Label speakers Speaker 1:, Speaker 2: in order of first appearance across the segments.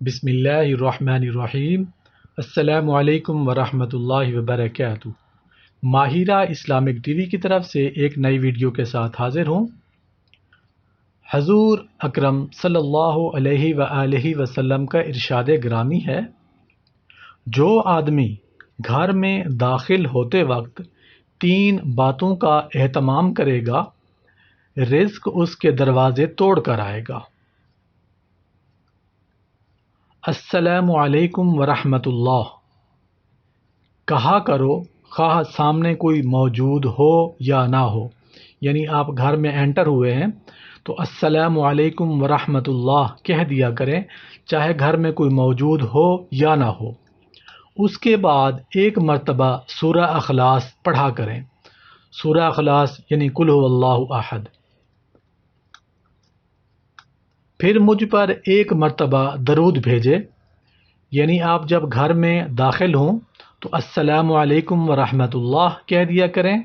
Speaker 1: بسم اللہ الرحمن الرحیم۔ السلام علیکم ورحمۃ اللہ وبرکاتہ۔ ماہرہ اسلامک ٹی وی کی طرف سے ایک نئی ویڈیو کے ساتھ حاضر ہوں۔ حضور اکرم صلی اللہ علیہ وآلہ وسلم کا ارشاد گرامی ہے، جو آدمی گھر میں داخل ہوتے وقت 3 باتوں کا اہتمام کرے گا، رزق اس کے دروازے توڑ کر آئے گا۔ السلام علیکم ورحمۃ اللہ کہا کرو، خواہ سامنے کوئی موجود ہو یا نہ ہو۔ یعنی آپ گھر میں انٹر ہوئے ہیں تو السلام علیکم ورحمۃ اللہ کہہ دیا کریں، چاہے گھر میں کوئی موجود ہو یا نہ ہو۔ اس کے بعد ایک مرتبہ سورہ اخلاص پڑھا کریں۔ سورہ اخلاص یعنی قل هو اللہ احد۔ پھر مجھ پر ایک مرتبہ درود بھیجے، یعنی آپ جب گھر میں داخل ہوں تو السلام علیکم ورحمۃ اللہ کہہ دیا کریں،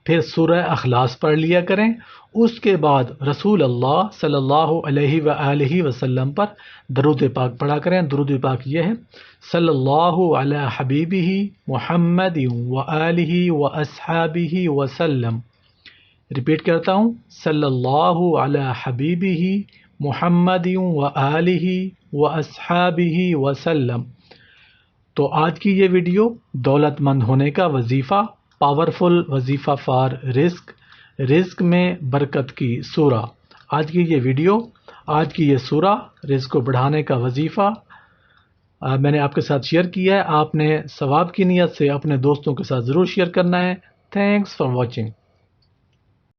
Speaker 1: پھر سورہ اخلاص پڑھ لیا کریں۔ اس کے بعد رسول اللہ صلی اللہ علیہ وآلہ وسلم پر درود پاک پڑھا کریں۔ درود پاک یہ ہے، صلی اللہ علی حبیبہ محمد وآلہ واصحابہ وسلم۔ ریپیٹ کرتا ہوں، صلی اللہ علی حبیبہ محمد وآلہ واصحابہ وسلم۔ تو آج کی یہ ویڈیو دولت مند ہونے کا وظیفہ، پاورفل وظیفہ فار رزق میں برکت کی سورہ۔ آج کی یہ ویڈیو، آج کی یہ سورہ رزق کو بڑھانے کا وظیفہ میں نے آپ کے ساتھ شیئر کیا ہے۔ آپ نے ثواب کی نیت سے اپنے دوستوں کے ساتھ ضرور شیئر کرنا ہے۔ Thanks for watching.